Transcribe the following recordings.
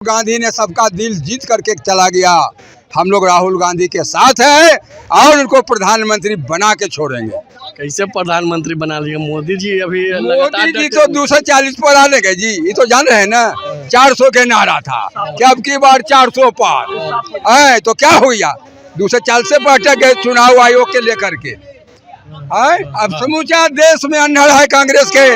गांधी ने सबका दिल जीत करके चला गया। हम लोग राहुल गांधी के साथ हैं और उनको प्रधानमंत्री बना के छोड़ेंगे। कैसे प्रधानमंत्री बना लिया मोदी जी? अभी मोदी जी तो 240 पर आने गए जी, ये तो जान रहे हैं ना। 400 के नारा था कि अब की बार 400 पार है, तो क्या हो गया? 240 पर अटक गए चुनाव आयोग के लेकर के। अब समूचा देश में अंधड़ है कांग्रेस के।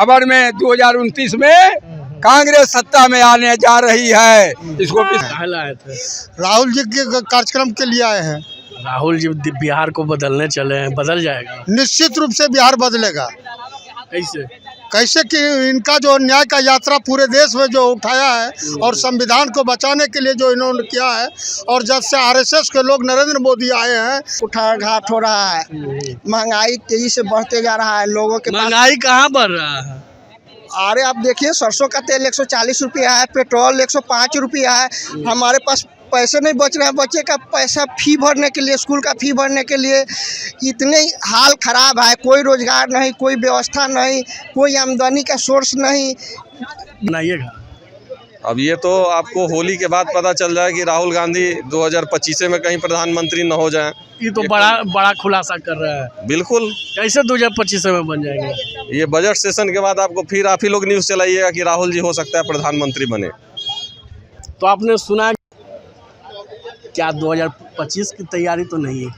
अबर में 2029 में कांग्रेस सत्ता में आने जा रही है। इसको आए थे राहुल जी के कार्यक्रम के लिए आए हैं। राहुल जी बिहार को बदलने चले हैं, बदल जाएगा? निश्चित रूप से बिहार बदलेगा। कैसे? कैसे कि इनका जो न्याय का यात्रा पूरे देश में जो उठाया है और संविधान को बचाने के लिए जो इन्होंने किया है, और जब से आरएसएस के लोग नरेंद्र मोदी आए हैं, उठार घाट हो रहा है, महंगाई तेजी से बढ़ते जा रहा है। लोगों के महंगाई कहाँ बढ़ रहा है? अरे आप देखिए, सरसों का तेल 140 रुपया है, पेट्रोल 105 रुपया है। हमारे पास पैसे नहीं बच रहे हैं। बच्चे का पैसा फी भरने के लिए, स्कूल का फी भरने के लिए इतने हाल खराब है। कोई रोजगार नहीं, कोई व्यवस्था नहीं, कोई आमदनी का सोर्स नहीं। बनाइएगा। अब ये तो आपको होली के बाद पता चल जाए कि राहुल गांधी 2025 में कहीं प्रधानमंत्री न हो जाएं। ये तो बड़ा खुलासा कर रहा है। बिल्कुल। कैसे 2025 में बन जाएंगे? ये बजट सेशन के बाद आपको फिर आप ही लोग न्यूज़ चलाइएगा कि राहुल जी हो सकता है प्रधानमंत्री बने। तो आपने सुना क्या 2025 की तैयारी तो नहीं है?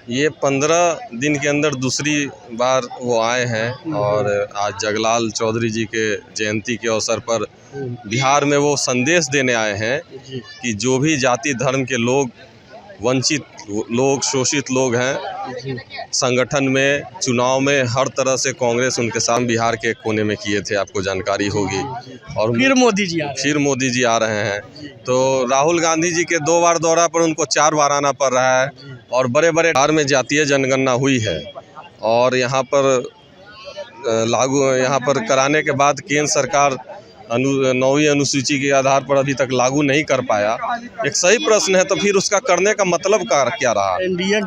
ये 15 दिन के अंदर दूसरी बार वो आए हैं और आज जगलाल चौधरी जी के जयंती के अवसर पर बिहार में वो संदेश देने आए हैं कि जो भी जाति धर्म के लोग, वंचित लोग, शोषित लोग हैं, संगठन में, चुनाव में हर तरह से कांग्रेस उनके साथ बिहार के कोने में किए थे, आपको जानकारी होगी। और फिर मोदी जी आ रहे हैं। तो राहुल गांधी जी के 2 बार दौरा पर उनको 4 बार आना पड़ रहा है। और बड़े बड़े बिहार में जातीय जनगणना हुई है और यहाँ पर कराने के बाद केंद्र सरकार 9वीं अनुसूची के आधार पर अभी तक लागू नहीं कर पाया। एक सही प्रश्न है, तो फिर उसका करने का मतलब क्या रहा? एनडीए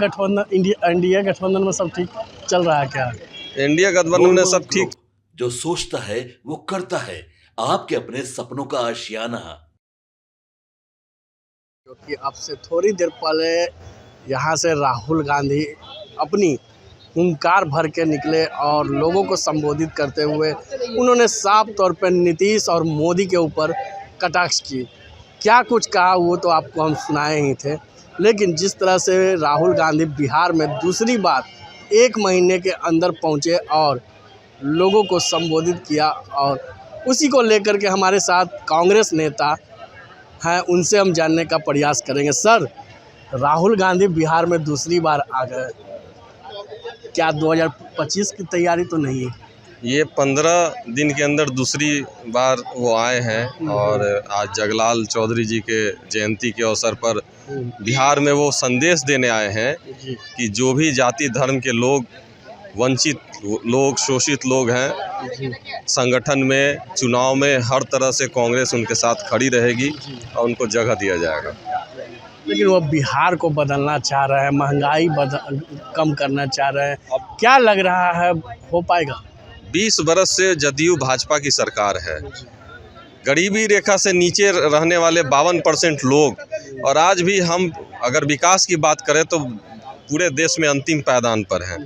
गठबंधन में सब ठीक चल रहा है क्या? एनडीए गठबंधन में सब ठीक। जो सोचता है वो करता है। आपके अपने सपनों का आशियाना। क्योंकि अब से थोड़ी देर पहले यहाँ से राहुल गांधी अपनी हुंकार भर के निकले और लोगों को संबोधित करते हुए उन्होंने साफ तौर पर नीतीश और मोदी के ऊपर कटाक्ष की। क्या कुछ कहा वो तो आपको हम सुनाए ही थे, लेकिन जिस तरह से राहुल गांधी बिहार में दूसरी बार 1 महीने के अंदर पहुँचे और लोगों को संबोधित किया, और उसी को लेकर के हमारे साथ कांग्रेस नेता हैं, उनसे हम जानने का प्रयास करेंगे। सर, राहुल गांधी बिहार में दूसरी बार आ गए, क्या 2025 की तैयारी तो नहीं है? ये 15 दिन के अंदर दूसरी बार वो आए हैं और आज जगलाल चौधरी जी के जयंती के अवसर पर बिहार में वो संदेश देने आए हैं कि जो भी जाति धर्म के लोग, वंचित लोग, शोषित लोग हैं, संगठन में, चुनाव में हर तरह से कांग्रेस उनके साथ खड़ी रहेगी और उनको जगह दिया जाएगा। लेकिन वो बिहार को बदलना चाह रहे हैं, महंगाई कम करना चाह रहे हैं। क्या लग रहा है, हो पाएगा? 20 बरस से जदयू भाजपा की सरकार है। गरीबी रेखा से नीचे रहने वाले 52% लोग, और आज भी हम अगर विकास की बात करें तो पूरे देश में अंतिम पायदान पर हैं।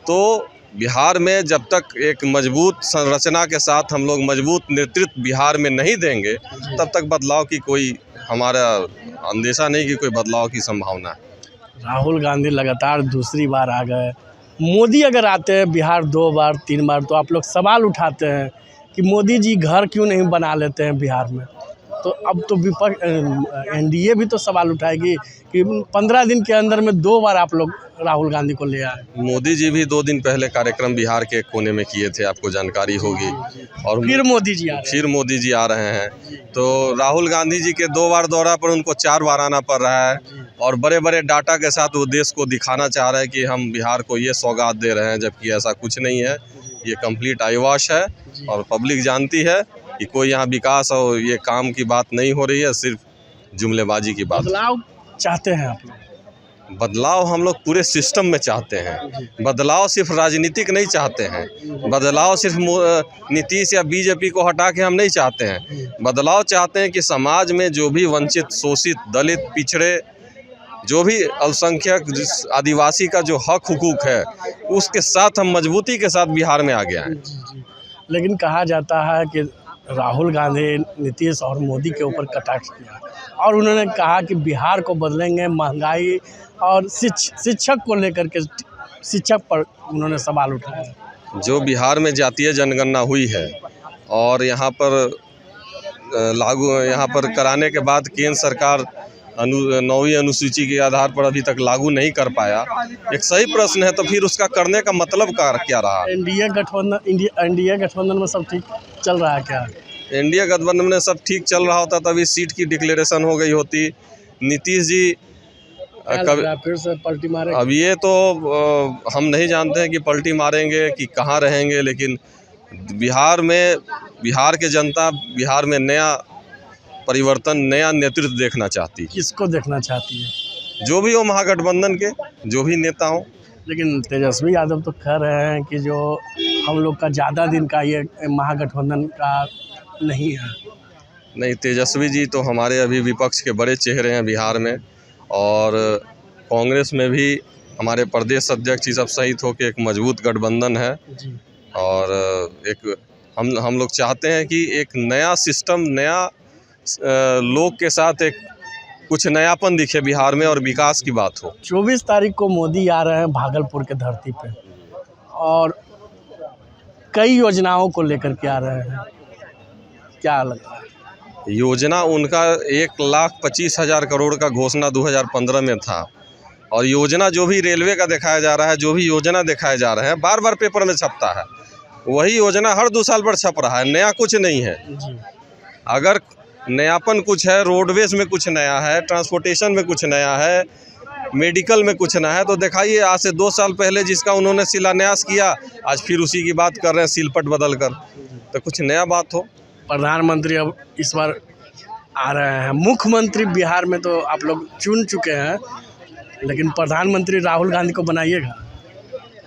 तो बिहार में जब तक एक मजबूत संरचना के साथ हम लोग मजबूत नेतृत्व बिहार में नहीं देंगे, तब तक बदलाव की कोई हमारा अंदेशा नहीं कि कोई बदलाव की संभावना है। राहुल गांधी लगातार दूसरी बार आ गए। मोदी अगर आते हैं बिहार 2 बार 3 बार, तो आप लोग सवाल उठाते हैं कि मोदी जी घर क्यों नहीं बना लेते हैं बिहार में। तो अब तो विपक्ष, एनडीए भी तो सवाल उठाएगी कि 15 दिन के अंदर में 2 बार आप लोग राहुल गांधी को ले आए। मोदी जी भी 2 दिन पहले कार्यक्रम बिहार के कोने में किए थे, आपको जानकारी होगी। और फिर मोदी जी आ रहे हैं। तो राहुल गांधी जी के 2 बार दौरा पर उनको 4 बार आना पड़ रहा है और बड़े बड़े डाटा के साथ वो देश को दिखाना चाह रहे हैं कि हम बिहार को ये सौगात दे रहे हैं, जबकि ऐसा कुछ नहीं है। ये कंप्लीट आईवॉश है और पब्लिक जानती है कि कोई यहाँ विकास और ये काम की बात नहीं हो रही है, सिर्फ जुमलेबाजी की बात। बदलाव चाहते हैं आप लोग? बदलाव हम लोग पूरे सिस्टम में चाहते हैं। बदलाव सिर्फ राजनीतिक नहीं चाहते हैं, बदलाव सिर्फ नीतीश या बीजेपी को हटा के हम नहीं चाहते हैं। बदलाव चाहते हैं कि समाज में जो भी वंचित, शोषित, दलित, पिछड़े, जो भी अल्पसंख्यक, आदिवासी का जो हक हुकूक है, उसके साथ हम मजबूती के साथ बिहार में आ गए हैं। लेकिन कहा जाता है कि राहुल गांधी नीतीश और मोदी के ऊपर कटाक्ष किया और उन्होंने कहा कि बिहार को बदलेंगे, महंगाई और शिक्षक को लेकर के शिक्षक पर उन्होंने सवाल उठाया। जो बिहार में जातीय जनगणना हुई है और यहाँ पर कराने के बाद केंद्र सरकार 9वीं अनुसूची के आधार पर अभी तक लागू नहीं कर पाया, एक सही प्रश्न है। तो फिर उसका करने का मतलब क्या रहा? एनडीए गठबंधन में सब ठीक चल रहा है क्या? एनडीए गठबंधन में सब ठीक चल रहा होता तभी सीट की डिक्लेरेशन हो गई होती। नीतीश जी फिर से पलटी मारे। अब ये तो हम नहीं जानते हैं कि पलटी मारेंगे कि कहाँ रहेंगे, लेकिन बिहार के जनता बिहार में नया परिवर्तन, नया नेतृत्व देखना चाहती है। किसको देखना चाहती है? जो भी हो, महागठबंधन के जो भी नेता हो। लेकिन तेजस्वी यादव तो कह रहे हैं कि जो हम लोग का ज़्यादा दिन का ये महागठबंधन का नहीं है। नहीं, तेजस्वी जी तो हमारे अभी विपक्ष के बड़े चेहरे हैं बिहार में, और कांग्रेस में भी हमारे प्रदेश अध्यक्ष जी सब सहित होकर एक मजबूत गठबंधन है जी। और एक हम लोग चाहते हैं कि एक नया सिस्टम, नया लोग के साथ एक कुछ नयापन दिखे बिहार में और विकास की बात हो। 24 तारीख को मोदी आ रहे हैं भागलपुर के धरती पे और कई योजनाओं को लेकर के आ रहे हैं, क्या लगता है? योजना उनका 1,25,000 करोड़ का घोषणा 2015 में था, और योजना जो भी रेलवे का दिखाया जा रहा है, जो भी योजना दिखाए जा रहे हैं, बार बार पेपर में छपता है, वही योजना हर 2 साल पर छप रहा है। नया कुछ नहीं है। अगर नयापन कुछ है, रोडवेज में कुछ नया है, ट्रांसपोर्टेशन में कुछ नया है, मेडिकल में कुछ नया है, तो दिखाइए। आज से 2 साल पहले जिसका उन्होंने शिलान्यास किया, आज फिर उसी की बात कर रहे हैं सिलपट बदल कर। तो कुछ नया बात हो। प्रधानमंत्री अब इस बार आ रहे हैं। मुख्यमंत्री बिहार में तो आप लोग चुन चुके हैं, लेकिन प्रधानमंत्री राहुल गांधी को बनाइएगा।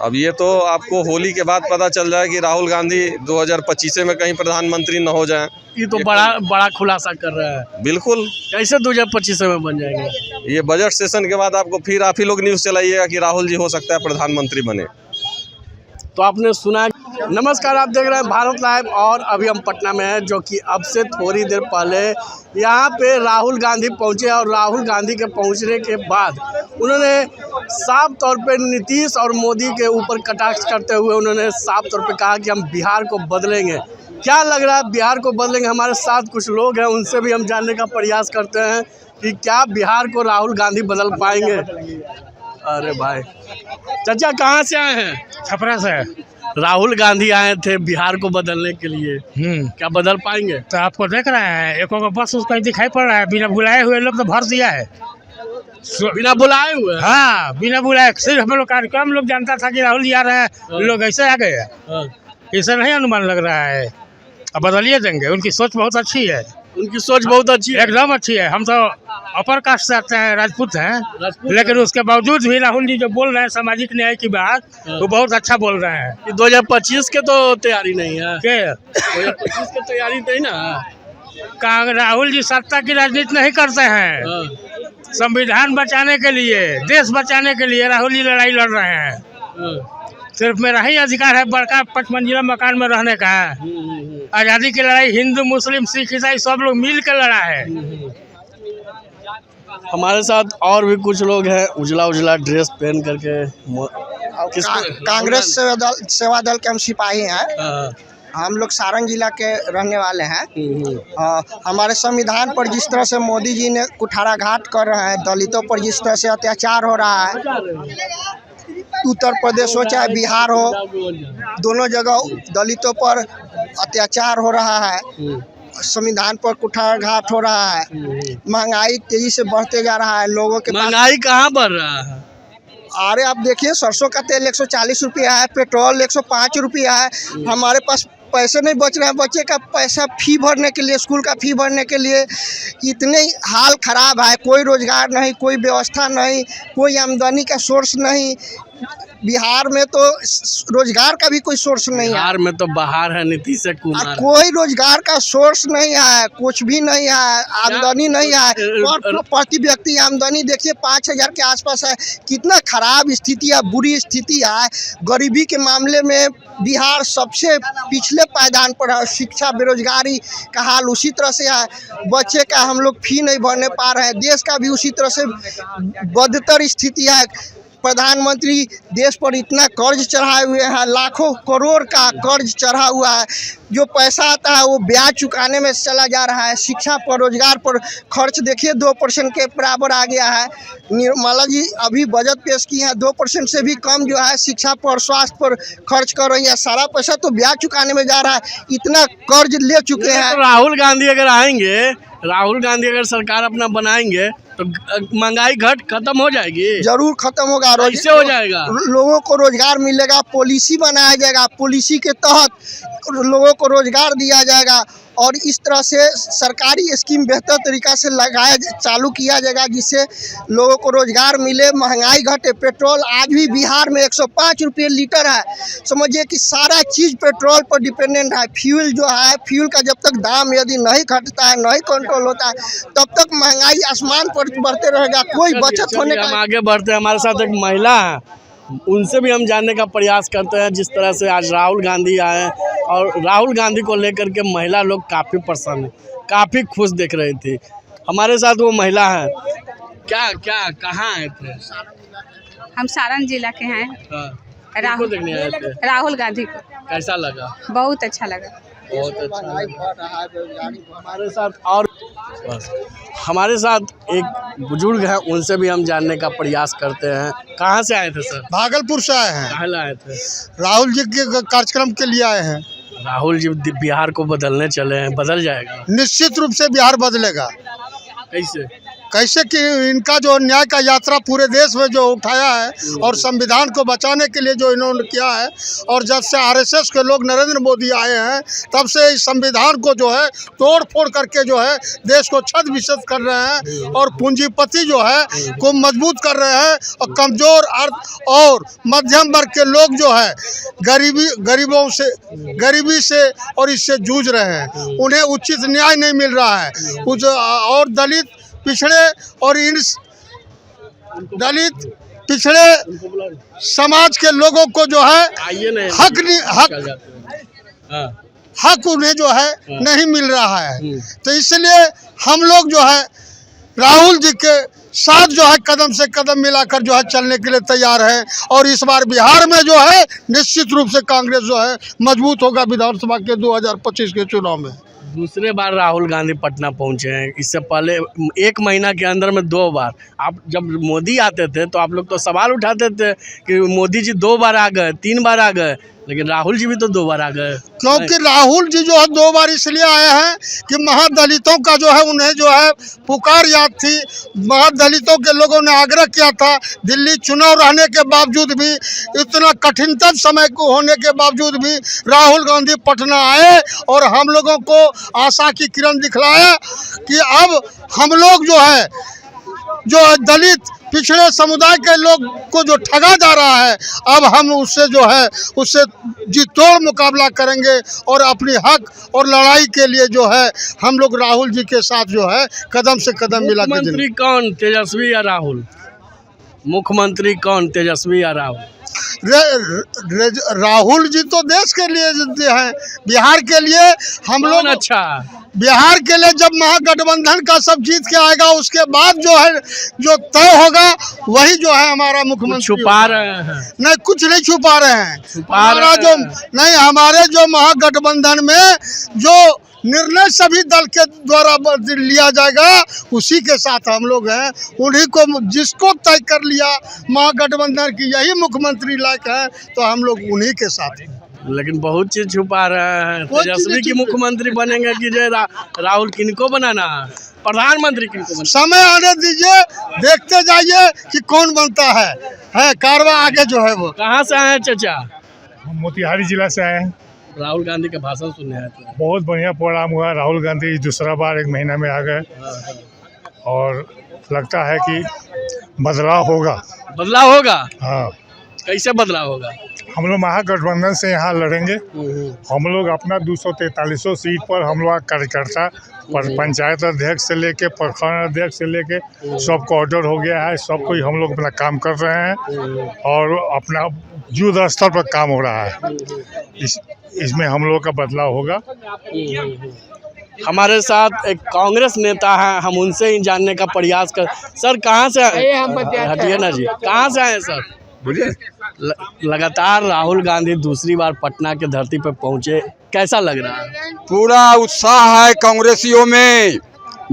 अब ये तो आपको होली के बाद पता चल जाए कि राहुल गांधी 2025 में कहीं प्रधानमंत्री न हो जाएं। ये तो बड़ा खुलासा कर रहा है। बिल्कुल। कैसे 2025 में बन जाएंगे? ये बजट सेशन के बाद आपको फिर आप ही लोग न्यूज़ चलाइएगा कि राहुल जी हो सकता है प्रधानमंत्री बने। तो आपने सुना। नमस्कार, आप देख रहे हैं भारत लाइव और अभी हम पटना में हैं, जो कि अब से थोड़ी देर पहले यहाँ पे राहुल गांधी पहुँचे और राहुल गांधी के पहुँचने के बाद उन्होंने साफ तौर पे नीतीश और मोदी के ऊपर कटाक्ष करते हुए उन्होंने साफ तौर पे कहा कि हम बिहार को बदलेंगे। क्या लग रहा है बिहार को बदलेंगे? हमारे साथ कुछ लोग हैं, उनसे भी हम जानने का प्रयास करते हैं कि क्या बिहार को राहुल गांधी बदल पाएंगे। अरे भाई, चाचा कहाँ से आए हैं? छपरा से। राहुल गांधी आए थे बिहार को बदलने के लिए, क्या बदल पाएंगे? तो आपको देख रहे हैं, एक बस उसका दिखाई पड़ रहा है, बिना बुलाए हुए लोग तो भर दिया है। बिना बुलाए हुए? हाँ, बिना बुलाए। सिर्फ हम लोग कार्यक्रम लोग जानता था कि राहुल जी आ रहे हैं, लोग ऐसे आ गए। ऐसा नहीं अनुमान लग रहा है। अब बदलिए देंगे। उनकी सोच बहुत अच्छी है। उनकी सोच बहुत अच्छी है, एकदम अच्छी है। हम तो अपर कास्ट से आते हैं, राजपूत हैं, लेकिन उसके बावजूद भी राहुल जी जो बोल रहे हैं सामाजिक न्याय की बात, वो बहुत अच्छा बोल रहे हैं। 2025 के तो तैयारी नहीं है। 2025 की तैयारी नहीं ना। राहुल जी सत्ता की राजनीति नहीं करते हैं। संविधान बचाने के लिए, देश बचाने के लिए राहुल जी लड़ाई लड़ रहे हैं। सिर्फ मेरा ही अधिकार है बड़का 5 मंजिला मकान में रहने का। आज़ादी की लड़ाई हिंदू, मुस्लिम, सिख, ईसाई सब लोग मिल कर लड़ा है। हमारे साथ और भी कुछ लोग हैं, उजला उजला ड्रेस पहन करके। कांग्रेस सेवा दल के हम सिपाही हैं। हम लोग सारण जिला के रहने वाले हैं। हमारे संविधान पर जिस तरह से मोदी जी ने कुठाराघात कर रहे हैं, दलितों पर जिस तरह से अत्याचार हो रहा है, उत्तर प्रदेश हो चाहे बिहार हो, दोनों जगह दलितों पर अत्याचार हो रहा है, संविधान पर कुठाराघात हो रहा है, महंगाई तेजी से बढ़ते जा रहा है। लोगों के महंगाई कहाँ बढ़ रहा है? अरे आप देखिए, सरसों का तेल 140 रुपया है, पेट्रोल 105 रुपया है। हमारे पास पैसे नहीं बच रहे हैं, बच्चे का पैसा फ़ी भरने के लिए, स्कूल का फ़ी भरने के लिए इतने हाल ख़राब है। कोई रोज़गार नहीं, कोई व्यवस्था नहीं, कोई आमदनी का सोर्स नहीं। बिहार में तो रोजगार का भी कोई सोर्स नहीं है। बिहार में तो बाहर है नीतीश कुमार, कोई रोजगार का सोर्स नहीं है, कुछ भी नहीं है, आमदनी नहीं है। प्रति व्यक्ति आमदनी देखिए 5,000 के आसपास है। कितना खराब स्थिति है, बुरी स्थिति है। गरीबी के मामले में बिहार सबसे पिछले पायदान पर है। शिक्षा, बेरोजगारी का हाल उसी तरह से है। बच्चे का हम लोग फी नहीं भरने पा रहे हैं। देश का भी उसी तरह से बदतर स्थिति है। प्रधानमंत्री देश पर इतना कर्ज चढ़ाए हुए हैं, लाखों करोड़ का कर्ज चढ़ा हुआ है। जो पैसा आता है वो ब्याज चुकाने में चला जा रहा है। शिक्षा पर, रोजगार पर खर्च देखिए 2% के बराबर आ गया है। निर्मला जी अभी बजट पेश की है, 2% से भी कम जो है शिक्षा पर, स्वास्थ्य पर खर्च कर रही है। सारा पैसा तो ब्याज चुकाने में जा रहा है। इतना कर्ज ले चुके हैं। राहुल गांधी अगर आएंगे, राहुल गांधी अगर सरकार अपना बनाएंगे तो महंगाई खत्म हो जाएगी। जरूर खत्म होगा। कैसे हो जाएगा? लोगों को रोजगार मिलेगा, पॉलिसी बनाया जाएगा, पॉलिसी के तहत लोगों को रोजगार दिया जाएगा और इस तरह से सरकारी स्कीम बेहतर तरीक़ा से चालू किया जाएगा जिससे लोगों को रोजगार मिले, महंगाई घटे। पेट्रोल आज भी बिहार में 105 रुपये लीटर है। समझिए कि सारा चीज़ पेट्रोल पर डिपेंडेंट है। फ्यूल जो है, फ्यूल का जब तक दाम यदि नहीं घटता है, नहीं कंट्रोल होता है, तब तक महंगाई आसमान पर बढ़ते रहेगा। कोई बचत होने का। हम आगे बढ़ते हैं। हमारे साथ एक महिला है, उनसे भी हम जानने का प्रयास करते हैं। जिस तरह से आज राहुल गांधी आए और राहुल गांधी को लेकर के महिला लोग काफ़ी प्रसन्न, काफ़ी खुश दिख रही थी। हमारे साथ वो महिला है। क्या कहाँ आए थे? हम सारण जिला के हैं। राहुल देखने आए थे। राहुल गांधी को कैसा लगा? बहुत अच्छा लगा। बहुत अच्छा। हमारे साथ एक बुजुर्ग हैं, उनसे भी हम जानने का प्रयास करते हैं। कहाँ से आए थे सर? भागलपुर से आए हैं। कहाँ आए थे? राहुल जी के कार्यक्रम के लिए आए हैं। राहुल जी बिहार को बदलने चले हैं, बदल जाएगा? निश्चित रूप से बिहार बदलेगा। कैसे कि इनका जो न्याय का यात्रा पूरे देश में जो उठाया है और संविधान को बचाने के लिए जो इन्होंने किया है, और जब से आरएसएस के लोग नरेंद्र मोदी आए हैं तब से इस संविधान को जो है तोड़ फोड़ करके जो है देश को छद विछद कर रहे हैं और पूंजीपति जो है को मजबूत कर रहे हैं और कमज़ोर अर्थ और मध्यम वर्ग के लोग जो है गरीबी से और इससे जूझ रहे हैं। उन्हें उचित न्याय नहीं मिल रहा है। और दलित पिछड़े और इन दलित पिछड़े समाज के लोगों को जो है हक उन्हें जो है नहीं मिल रहा है। तो इसलिए हम लोग जो है राहुल जी के साथ जो है कदम से कदम मिलाकर जो है चलने के लिए तैयार है। और इस बार बिहार में जो है निश्चित रूप से कांग्रेस जो है मजबूत होगा विधानसभा के 2025 के चुनाव में। दूसरे बार राहुल गांधी पटना पहुंचे हैं। इससे पहले 1 महीना के अंदर में 2 बार। आप जब मोदी आते थे तो आप लोग तो सवाल उठाते थे कि मोदी जी 2 बार आ गए, 3 बार आ गए, लेकिन राहुल जी भी तो 2 बार आ गए। क्योंकि राहुल जी जो है 2 बार इसलिए आए हैं कि महादलितों का जो है उन्हें जो है पुकार याद थी। महादलितों के लोगों ने आग्रह किया था। दिल्ली चुनाव रहने के बावजूद भी, इतना कठिनतम समय को होने के बावजूद भी राहुल गांधी पटना आए और हम लोगों को आशा की किरण दिखलाया कि अब हम लोग जो है दलित पिछड़े समुदाय के लोग को जो ठगा जा रहा है, अब हम उससे जी तोड़ मुकाबला करेंगे और अपनी हक और लड़ाई के लिए जो है हम लोग राहुल जी के साथ जो है कदम से कदम मिला। मुख्यमंत्री कौन, तेजस्वी या राहुल? मुख्यमंत्री कौन, तेजस्वी या राहुल? राहुल जी तो देश के लिए हैं, बिहार के लिए हम लोग अच्छा बिहार के लिए जब महागठबंधन का सब जीत के आएगा उसके बाद जो तय होगा वही जो है हमारा मुख्यमंत्री। छुपा रहे हैं? नहीं, कुछ नहीं छुपा रहे हैं। हमारे जो महागठबंधन में जो निर्णय सभी दल के द्वारा लिया जाएगा उसी के साथ हम लोग हैं। उन्हीं को जिसको तय कर लिया महागठबंधन की यही मुख्यमंत्री लायक है तो हम लोग उन्हीं के साथ हैं। लेकिन बहुत चीज छुपा रहे हैं। तेजस्वी की मुख्यमंत्री बनेंगे कि राहुल किनको बनाना है, प्रधानमंत्री किनको बनाना? समय आने दीजिए, देखते जाइए कि कौन बनता है कारवा आगे जो है वो। कहाँ से आए हैं चाचा? हम मोतिहारी जिला से आए हैं। राहुल गांधी का भाषण सुनने आए थे। बहुत बढ़िया प्रोग्राम हुआ। राहुल गांधी दूसरा बार 1 महीना में आ गए और लगता है कि बदलाव होगा। बदलाव होगा? हाँ, कैसे बदलाव होगा? हम लोग महागठबंधन से यहाँ लड़ेंगे। हम लोग अपना 243 सीट पर हम लोग कार्यकर्ता पंचायत अध्यक्ष से लेके प्रखंड अध्यक्ष से लेके सबको ऑर्डर हो गया है। सब कोई हम लोग अपना काम कर रहे हैं और अपना युद्ध स्तर पर काम हो रहा है। इसमें हम लोग का बदलाव होगा। हमारे साथ एक कांग्रेस नेता है, हम उनसे ही जानने का प्रयास कर। सर कहाँ से हटिए ना जी, कहाँ से आए सर? बोलिए। लगातार राहुल गांधी दूसरी बार पटना के धरती पर पहुंचे, कैसा लग रहा है? पूरा उत्साह है कांग्रेसियों में,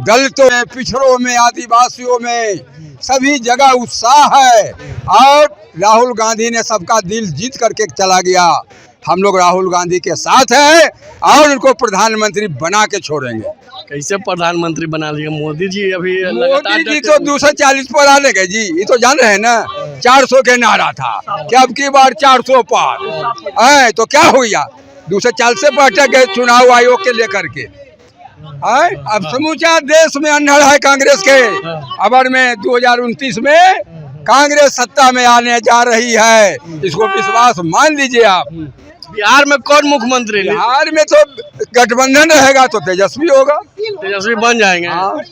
दलितों में, पिछड़ों में, आदिवासियों में, सभी जगह उत्साह है। और राहुल गांधी ने सबका दिल जीत करके चला गया। हम लोग राहुल गांधी के साथ हैं और उनको प्रधानमंत्री बना के छोड़ेंगे। कैसे प्रधानमंत्री बना लिया? मोदी जी अभी मोदी जी तो 240 पर आने गए जी, ये तो जान रहे हैं ना। 400 के नारा था कि अब की बार 400 पार है, तो क्या हो गया? 240 से पर अटक गए चुनाव आयोग के लेकर के। अब समूचा देश में अंधड़ है कांग्रेस के। अबर में 2029 में कांग्रेस सत्ता में आने जा रही है, इसको विश्वास मान लीजिए आप। बिहार में कौन मुख्यमंत्री? बिहार में तो गठबंधन रहेगा तो तेजस्वी होगा। तेजस्वी बन जाएंगे।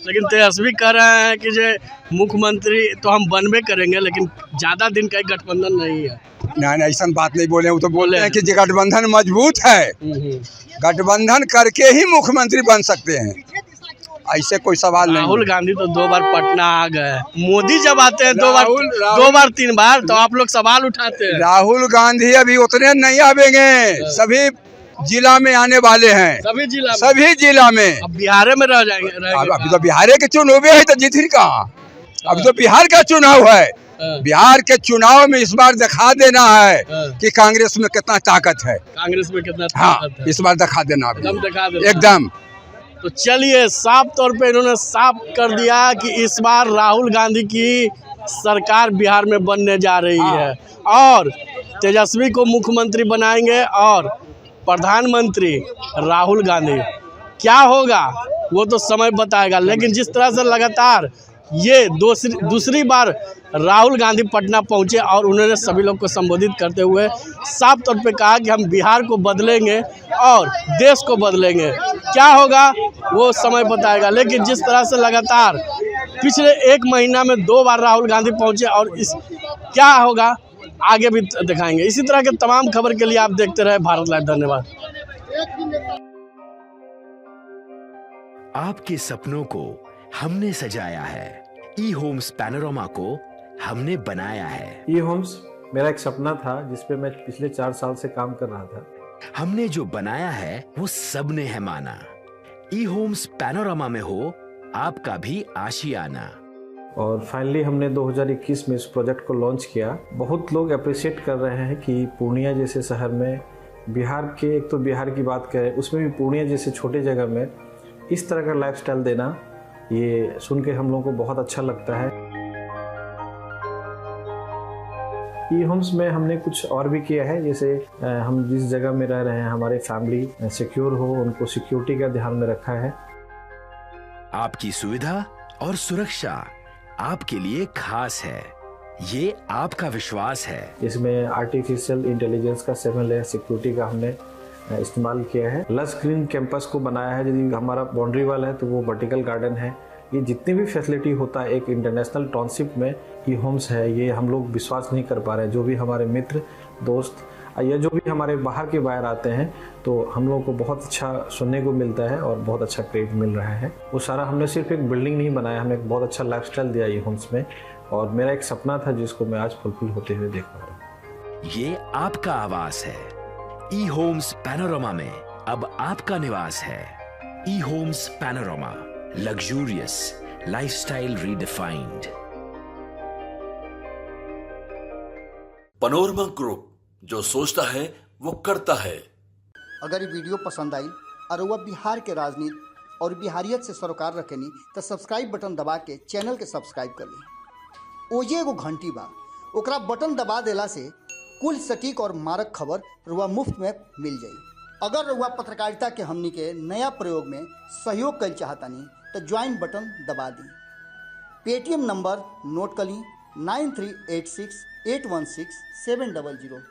लेकिन तेजस्वी कह रहे हैं कि जो मुख्यमंत्री तो हम बनबे करेंगे, लेकिन ज्यादा दिन का गठबंधन नहीं है। नहीं, ऐसा बात नहीं बोले। वो तो बोले हैं कि गठबंधन मजबूत है, गठबंधन करके ही मुख्यमंत्री बन सकते हैं, ऐसे कोई सवाल नहीं। राहुल गांधी तो 2 बार पटना आ गए, मोदी जब आते हैं 2 बार 3 बार तो आप लोग सवाल उठाते हैं। राहुल गांधी अभी उतने नहीं आवेंगे, सभी जिला में आने वाले हैं। सभी जिला में। अब बिहार में रह जाएंगे। अभी तो बिहार के चुनाव है तो जीत ही कहाँ? अभी तो बिहार का चुनाव है। बिहार के चुनाव में इस बार दिखा देना है कि कांग्रेस में कितना ताकत है। कांग्रेस में कितना ताकत है, इस बार दिखा देना एकदम। तो चलिए, साफ तौर पे इन्होंने साफ कर दिया कि इस बार राहुल गांधी की सरकार बिहार में बनने जा रही है और तेजस्वी को मुख्यमंत्री बनाएंगे और प्रधानमंत्री राहुल गांधी। क्या होगा वो तो समय बताएगा, लेकिन जिस तरह से लगातार ये दूसरी बार राहुल गांधी पटना पहुंचे और उन्होंने सभी लोग को संबोधित करते हुए साफ तौर पे कहा कि हम बिहार को बदलेंगे और देश को बदलेंगे। क्या होगा वो समय बताएगा, लेकिन जिस तरह से लगातार पिछले 1 महीना में 2 बार राहुल गांधी पहुंचे और इस क्या होगा आगे भी दिखाएंगे। इसी तरह के तमाम खबर के लिए आप देखते रहे भारत लाइव। धन्यवाद। आपके सपनों को हमने सजाया है, ई होम्स पैनोरमा को हमने बनाया है। ई होम्स मेरा एक सपना था जिस पे मैं पिछले 4 साल से काम कर रहा था। हमने जो बनाया है वो सबने है माना। ई होम्स पैनोरमा में हो आपका भी आशियाना। और फाइनली हमने 2021 में इस प्रोजेक्ट को लॉन्च किया। बहुत लोग अप्रिशिएट कर रहे हैं कि पूर्णिया जैसे शहर में, बिहार के, एक तो बिहार की बात करें उसमें भी पूर्णिया जैसे छोटे जगह में इस तरह का लाइफस्टाइल देना, ये सुन के हम लोगों को बहुत अच्छा लगता है। ई होम्स में हमने कुछ और भी किया है, जैसे हम जिस जगह में रह रहे हैं हमारे फैमिली सिक्योर हो, उनको सिक्योरिटी का ध्यान में रखा है। आपकी सुविधा और सुरक्षा आपके लिए खास है, ये आपका विश्वास है। इसमें आर्टिफिशियल इंटेलिजेंस का 7 लेयर सिक्योरिटी का हमने इस्तेमाल किया है। लस ग्रीन कैंपस को बनाया है। यदि हमारा बाउंड्री वाल है तो वो वर्टिकल गार्डन है। ये जितनी भी फैसिलिटी होता है एक इंटरनेशनल टाउनशिप में ई होम्स है, ये हम लोग विश्वास नहीं कर पा रहे हैं। जो भी हमारे मित्र दोस्त या जो भी हमारे बाहर के बाहर आते हैं तो हम लोगों को बहुत अच्छा सुनने को मिलता है और बहुत अच्छा क्रेडिट मिल रहा है। वो सारा हमने सिर्फ एक बिल्डिंग नहीं बनाया, हमें एक बहुत अच्छा लाइफस्टाइल दिया ई होम्स में, और मेरा एक सपना था जिसको मैं आज फुलफिल होते हुए देख पा रहा हूँ। ये आपका आवास है। ई होम्स पैनोरमा में अब आपका निवास है। E Homes Panorama, luxurious lifestyle redefined. Panorama Group, जो सोचता है वो करता है। अगर ये वीडियो पसंद आई और वह बिहार के राजनीति और बिहारियत से सरोकार रखेनी तो सब्सक्राइब बटन दबा के चैनल के सब्सक्राइब कर ली। ओजे एगो घंटी बा, ओकरा बटन दबा देला से कुल सटीक और मारक खबर रुआ मुफ्त में मिल जाई। अगर रउआ पत्रकारिता के हमनी के नया प्रयोग में सहयोग कर चाहतनी तो ज्वाइन बटन दबा दी। पेटीएम नंबर नोट कर ली 9386816700।